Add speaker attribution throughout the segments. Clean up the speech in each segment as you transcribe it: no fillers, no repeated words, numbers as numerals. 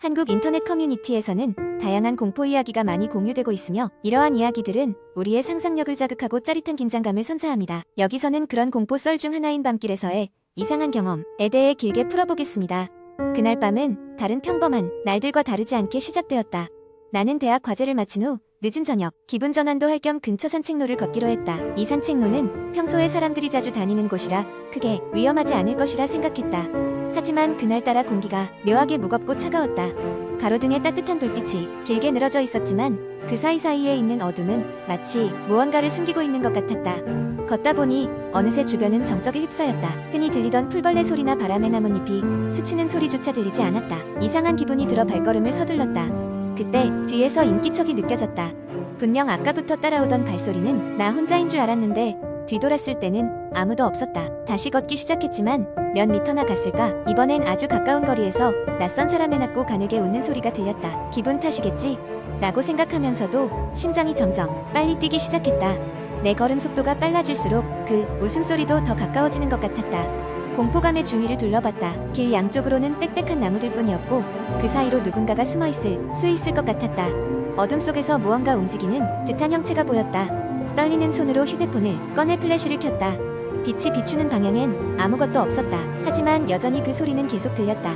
Speaker 1: 한국 인터넷 커뮤니티에서는 다양한 공포 이야기가 많이 공유되고 있으며 이러한 이야기들은 우리의 상상력을 자극하고 짜릿한 긴장감을 선사합니다. 여기서는 그런 공포 썰 중 하나인 밤길에서의 이상한 경험에 대해 길게 풀어보겠습니다. 그날 밤은 다른 평범한 날들과 다르지 않게 시작되었다. 나는 대학 과제를 마친 후 늦은 저녁 기분 전환도 할 겸 근처 산책로를 걷기로 했다. 이 산책로는 평소에 사람들이 자주 다니는 곳이라 크게 위험하지 않을 것이라 생각했다. 하지만 그날따라 공기가 묘하게 무겁고 차가웠다. 가로등에 따뜻한 불빛이 길게 늘어져 있었지만 그 사이사이에 있는 어둠은 마치 무언가를 숨기고 있는 것 같았다. 걷다 보니 어느새 주변은 정적에 휩싸였다. 흔히 들리던 풀벌레 소리나 바람의 나뭇잎이 스치는 소리조차 들리지 않았다. 이상한 기분이 들어 발걸음을 서둘렀다. 그때 뒤에서 인기척이 느껴졌다. 분명 아까부터 따라오던 발소리는 나 혼자인 줄 알았는데 뒤돌았을 때는 아무도 없었다. 다시 걷기 시작했지만 몇 미터나 갔을까? 이번엔 아주 가까운 거리에서 낯선 사람의 낮고 가늘게 웃는 소리가 들렸다. 기분 탓이겠지? 라고 생각하면서도 심장이 점점 빨리 뛰기 시작했다. 내 걸음 속도가 빨라질수록 그 웃음소리도 더 가까워지는 것 같았다. 공포감의 주위를 둘러봤다. 길 양쪽으로는 빽빽한 나무들 뿐이었고 그 사이로 누군가가 숨어있을 수 있을 것 같았다. 어둠 속에서 무언가 움직이는 듯한 형체가 보였다. 떨리는 손으로 휴대폰을 꺼내 플래시를 켰다. 빛이 비추는 방향엔 아무것도 없었다. 하지만 여전히 그 소리는 계속 들렸다.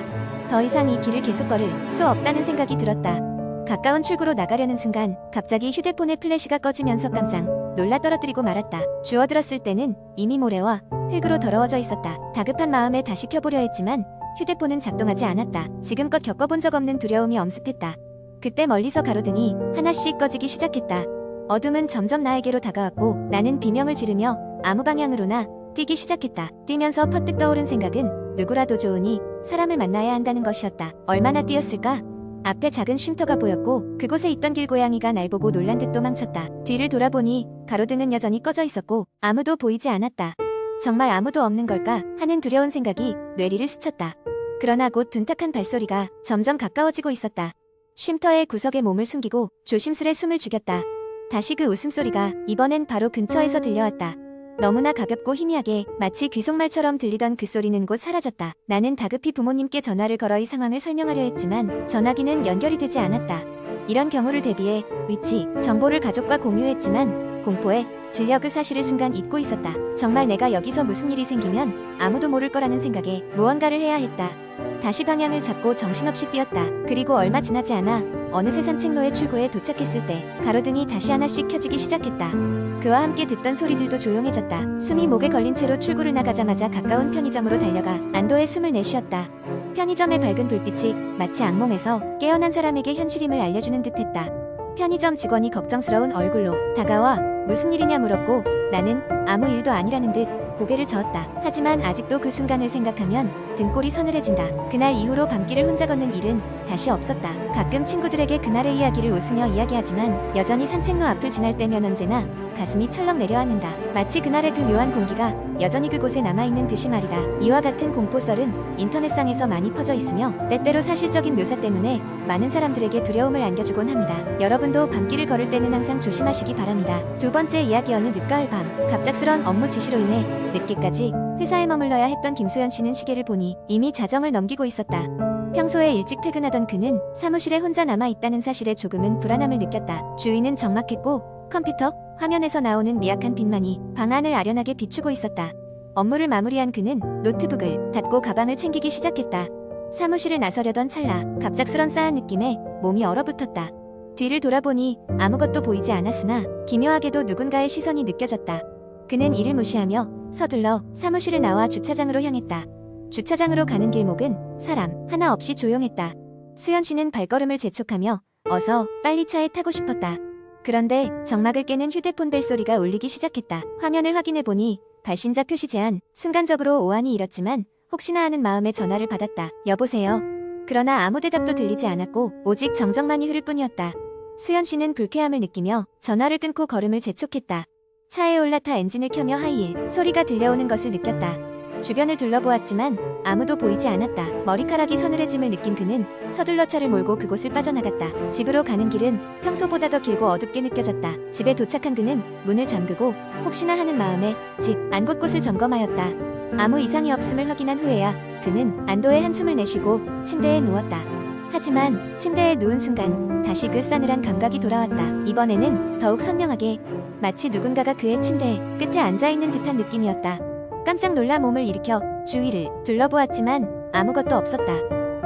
Speaker 1: 더 이상 이 길을 계속 걸을 수 없다는 생각이 들었다. 가까운 출구로 나가려는 순간 갑자기 휴대폰의 플래시가 꺼지면서 깜짝 놀라 떨어뜨리고 말았다. 주워들었을 때는 이미 모래와 흙으로 더러워져 있었다. 다급한 마음에 다시 켜보려 했지만 휴대폰은 작동하지 않았다. 지금껏 겪어본 적 없는 두려움이 엄습했다. 그때 멀리서 가로등이 하나씩 꺼지기 시작했다. 어둠은 점점 나에게로 다가왔고 나는 비명을 지르며 아무 방향으로나 뛰기 시작했다. 뛰면서 퍼뜩 떠오른 생각은 누구라도 좋으니 사람을 만나야 한다는 것이었다. 얼마나 뛰었을까? 앞에 작은 쉼터가 보였고 그곳에 있던 길고양이가 날 보고 놀란 듯 도망쳤다. 뒤를 돌아보니 가로등은 여전히 꺼져 있었고 아무도 보이지 않았다. 정말 아무도 없는 걸까 하는 두려운 생각이 뇌리를 스쳤다. 그러나 곧 둔탁한 발소리가 점점 가까워지고 있었다. 쉼터의 구석에 몸을 숨기고 조심스레 숨을 죽였다. 다시 그 웃음소리가 이번엔 바로 근처에서 들려왔다. 너무나 가볍고 희미하게 마치 귀속말처럼 들리던 그 소리는 곧 사라졌다. 나는 다급히 부모님께 전화를 걸어 이 상황을 설명하려 했지만 전화기는 연결이 되지 않았다. 이런 경우를 대비해 위치, 정보를 가족과 공유했지만 공포에 질려 그 사실을 순간 잊고 있었다. 정말 내가 여기서 무슨 일이 생기면 아무도 모를 거라는 생각에 무언가를 해야 했다. 다시 방향을 잡고 정신없이 뛰었다. 그리고 얼마 지나지 않아 어느새 산책로의 출구에 도착했을 때 가로등이 다시 하나씩 켜지기 시작했다. 그와 함께 듣던 소리들도 조용해졌다. 숨이 목에 걸린 채로 출구를 나가자마자 가까운 편의점으로 달려가 안도의 숨을 내쉬었다. 편의점의 밝은 불빛이 마치 악몽에서 깨어난 사람에게 현실임을 알려주는 듯했다. 편의점 직원이 걱정스러운 얼굴로 다가와 무슨 일이냐 물었고 나는 아무 일도 아니라는 듯 고개를 저었다. 하지만 아직도 그 순간을 생각하면 등골이 서늘해진다. 그날 이후로 밤길을 혼자 걷는 일은 다시 없었다. 가끔 친구들에게 그날의 이야기를 웃으며 이야기하지만 여전히 산책로 앞을 지날 때면 언제나 가슴이 철렁 내려앉는다. 마치 그날의 그 묘한 공기가 여전히 그곳에 남아있는 듯이 말이다. 이와 같은 공포썰은 인터넷상에서 많이 퍼져 있으며 때때로 사실적인 묘사 때문에 많은 사람들에게 두려움을 안겨주곤 합니다. 여러분도 밤길을 걸을 때는 항상 조심하시기 바랍니다. 두 번째 이야기. 어느 늦가을 밤 갑작스런 업무 지시로 인해 늦게까지 회사에 머물러야 했던 김수연 씨는 시계를 보니 이미 자정을 넘기고 있었다. 평소에 일찍 퇴근하던 그는 사무실에 혼자 남아있다는 사실에 조금은 불안함을 느꼈다. 주위는 적막했고 컴퓨터 화면에서 나오는 미약한 빛만이 방안을 아련하게 비추고 있었다. 업무를 마무리한 그는 노트북을 닫고 가방을 챙기기 시작했다. 사무실을 나서려던 찰나 갑작스런 싸한 느낌에 몸이 얼어붙었다. 뒤를 돌아보니 아무것도 보이지 않았으나 기묘하게도 누군가의 시선이 느껴졌다. 그는 이를 무시하며 서둘러 사무실을 나와 주차장으로 향했다. 주차장으로 가는 길목은 사람 하나 없이 조용했다. 수연 씨는 발걸음을 재촉하며 어서 빨리 차에 타고 싶었다. 그런데 정막을 깨는 휴대폰 벨소리가 울리기 시작했다. 화면을 확인해보니 발신자 표시 제한, 순간적으로 오한이 일었지만 혹시나 하는 마음에 전화를 받았다. 여보세요? 그러나 아무 대답도 들리지 않았고 오직 정적만이 흐를 뿐이었다. 수연 씨는 불쾌함을 느끼며 전화를 끊고 걸음을 재촉했다. 차에 올라타 엔진을 켜며 하이힐 소리가 들려오는 것을 느꼈다. 주변을 둘러보았지만 아무도 보이지 않았다. 머리카락이 서늘해짐을 느낀 그는 서둘러 차를 몰고 그곳을 빠져나갔다. 집으로 가는 길은 평소보다 더 길고 어둡게 느껴졌다. 집에 도착한 그는 문을 잠그고 혹시나 하는 마음에 집 안 곳곳을 점검하였다. 아무 이상이 없음을 확인한 후에야 그는 안도의 한숨을 내쉬고 침대에 누웠다. 하지만 침대에 누운 순간 다시 그 싸늘한 감각이 돌아왔다. 이번에는 더욱 선명하게 마치 누군가가 그의 침대 끝에 앉아있는 듯한 느낌이었다. 깜짝 놀라 몸을 일으켜 주위를 둘러보았지만 아무것도 없었다.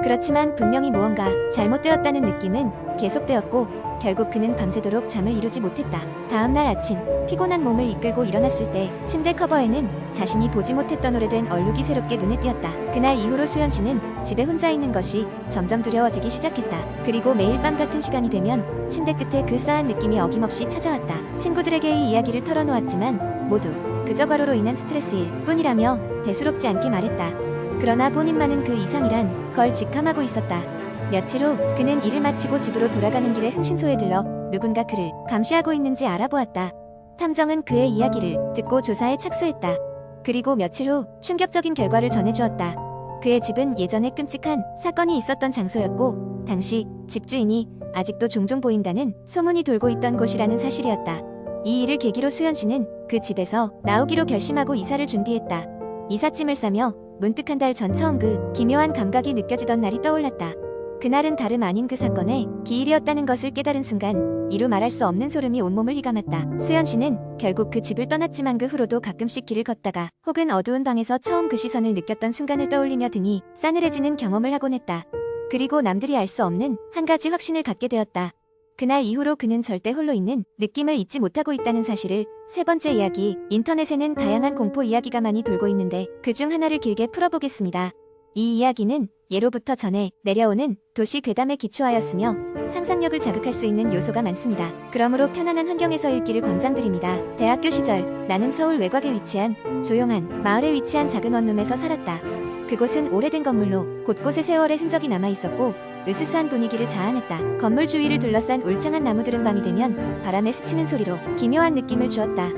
Speaker 1: 그렇지만 분명히 무언가 잘못되었다는 느낌은 계속되었고 결국 그는 밤새도록 잠을 이루지 못했다. 다음날 아침 피곤한 몸을 이끌고 일어났을 때 침대 커버에는 자신이 보지 못했던 오래된 얼룩이 새롭게 눈에 띄었다. 그날 이후로 수연 씨는 집에 혼자 있는 것이 점점 두려워지기 시작했다. 그리고 매일 밤 같은 시간이 되면 침대 끝에 그 싸한 느낌이 어김없이 찾아왔다. 친구들에게 이 이야기를 털어놓았지만 모두 그저 과로로 인한 스트레스일 뿐이라며 대수롭지 않게 말했다. 그러나 본인만은 그 이상이란 걸 직감하고 있었다. 며칠 후 그는 일을 마치고 집으로 돌아가는 길에 흥신소에 들러 누군가 그를 감시하고 있는지 알아보았다. 탐정은 그의 이야기를 듣고 조사에 착수했다. 그리고 며칠 후 충격적인 결과를 전해주었다. 그의 집은 예전에 끔찍한 사건이 있었던 장소였고 당시 집주인이 아직도 종종 보인다는 소문이 돌고 있던 곳이라는 사실이었다. 이 일을 계기로 수연 씨는 그 집에서 나오기로 결심하고 이사를 준비했다. 이삿짐을 싸며 문득 한 달 전 처음 그 기묘한 감각이 느껴지던 날이 떠올랐다. 그날은 다름 아닌 그 사건의 기일이었다는 것을 깨달은 순간 이루 말할 수 없는 소름이 온몸을 휘감았다. 수연 씨는 결국 그 집을 떠났지만 그 후로도 가끔씩 길을 걷다가 혹은 어두운 방에서 처음 그 시선을 느꼈던 순간을 떠올리며 등이 싸늘해지는 경험을 하곤 했다. 그리고 남들이 알 수 없는 한 가지 확신을 갖게 되었다. 그날 이후로 그는 절대 홀로 있는 느낌을 잊지 못하고 있다는 사실을. 세 번째 이야기. 인터넷에는 다양한 공포 이야기가 많이 돌고 있는데 그중 하나를 길게 풀어보겠습니다. 이 이야기는 예로부터 전해 내려오는 도시 괴담에 기초하였으며 상상력을 자극할 수 있는 요소가 많습니다. 그러므로 편안한 환경에서 읽기를 권장드립니다. 대학교 시절 나는 서울 외곽에 위치한 조용한 마을에 위치한 작은 원룸에서 살았다. 그곳은 오래된 건물로 곳곳에 세월의 흔적이 남아있었고 으스스한 분위기를 자아냈다. 건물 주위를 둘러싼 울창한 나무들은 밤이 되면 바람에 스치는 소리로 기묘한 느낌을 주었다.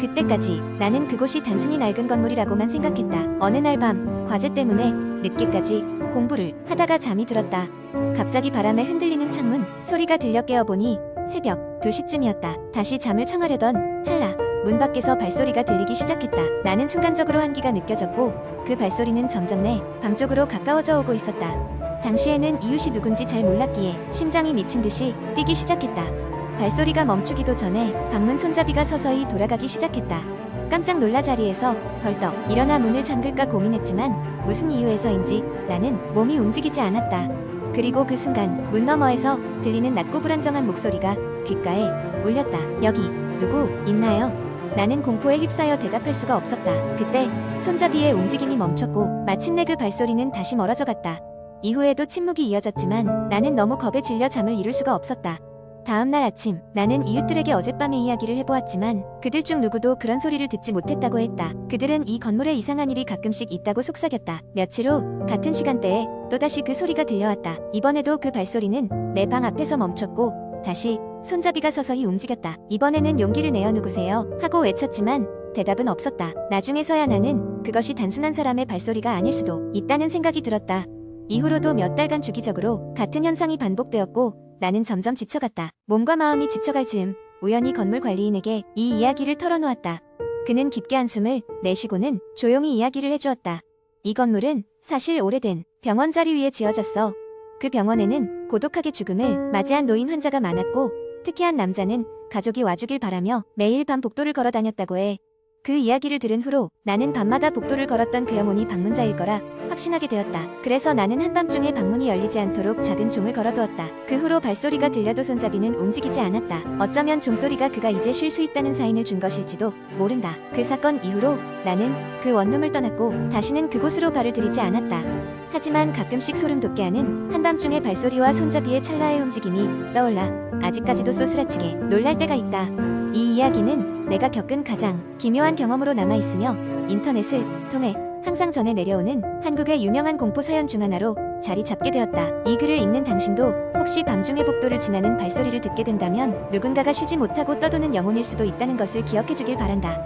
Speaker 1: 그때까지 나는 그곳이 단순히 낡은 건물이라고만 생각했다. 어느 날 밤 과제 때문에 늦게까지 공부를 하다가 잠이 들었다. 갑자기 바람에 흔들리는 창문 소리가 들려 깨어보니 새벽 2시쯤이었다. 다시 잠을 청하려던 찰나 문 밖에서 발소리가 들리기 시작했다. 나는 순간적으로 한기가 느껴졌고 그 발소리는 점점 내 방 쪽으로 가까워져 오고 있었다. 당시에는 이웃이 누군지 잘 몰랐기에 심장이 미친 듯이 뛰기 시작했다. 발소리가 멈추기도 전에 방문 손잡이가 서서히 돌아가기 시작했다. 깜짝 놀라 자리에서 벌떡 일어나 문을 잠글까 고민했지만 무슨 이유에서인지 나는 몸이 움직이지 않았다. 그리고 그 순간 문 너머에서 들리는 낮고 불안정한 목소리가 귓가에 울렸다. 여기 누구 있나요? 나는 공포에 휩싸여 대답할 수가 없었다. 그때 손잡이의 움직임이 멈췄고 마침내 그 발소리는 다시 멀어져 갔다. 이후에도 침묵이 이어졌지만 나는 너무 겁에 질려 잠을 이룰 수가 없었다. 다음날 아침 나는 이웃들에게 어젯밤의 이야기를 해보았지만 그들 중 누구도 그런 소리를 듣지 못했다고 했다. 그들은 이 건물에 이상한 일이 가끔씩 있다고 속삭였다. 며칠 후 같은 시간대에 또다시 그 소리가 들려왔다. 이번에도 그 발소리는 내 방 앞에서 멈췄고 다시 손잡이가 서서히 움직였다. 이번에는 용기를 내어 누구세요? 하고 외쳤지만 대답은 없었다. 나중에서야 나는 그것이 단순한 사람의 발소리가 아닐 수도 있다는 생각이 들었다. 이후로도 몇 달간 주기적으로 같은 현상이 반복되었고 나는 점점 지쳐갔다. 몸과 마음이 지쳐갈 즈음 우연히 건물 관리인에게 이 이야기를 털어놓았다. 그는 깊게 한숨을 내쉬고는 조용히 이야기를 해주었다. 이 건물은 사실 오래된 병원 자리 위에 지어졌어. 그 병원에는 고독하게 죽음을 맞이한 노인 환자가 많았고 특히 한 남자는 가족이 와주길 바라며 매일 밤 복도를 걸어 다녔다고 해. 그 이야기를 들은 후로 나는 밤마다 복도를 걸었던 그 영혼이 방문자일 거라 확신하게 되었다. 그래서 나는 한밤중에 방문이 열리지 않도록 작은 종을 걸어두었다. 그 후로 발소리가 들려도 손잡이는 움직이지 않았다. 어쩌면 종소리가 그가 이제 쉴 수 있다는 사인을 준 것일지도 모른다. 그 사건 이후로 나는 그 원룸을 떠났고 다시는 그곳으로 발을 들이지 않았다. 하지만 가끔씩 소름 돋게 하는 한밤중의 발소리와 손잡이의 찰나의 움직임이 떠올라 아직까지도 쏘스라치게 놀랄 때가 있다. 이 이야기는 내가 겪은 가장 기묘한 경험으로 남아있으며 인터넷을 통해 항상 전해 내려오는 한국의 유명한 공포 사연 중 하나로 자리 잡게 되었다. 이 글을 읽는 당신도 혹시 밤중의 복도를 지나는 발소리를 듣게 된다면 누군가가 쉬지 못하고 떠도는 영혼일 수도 있다는 것을 기억해 주길 바란다.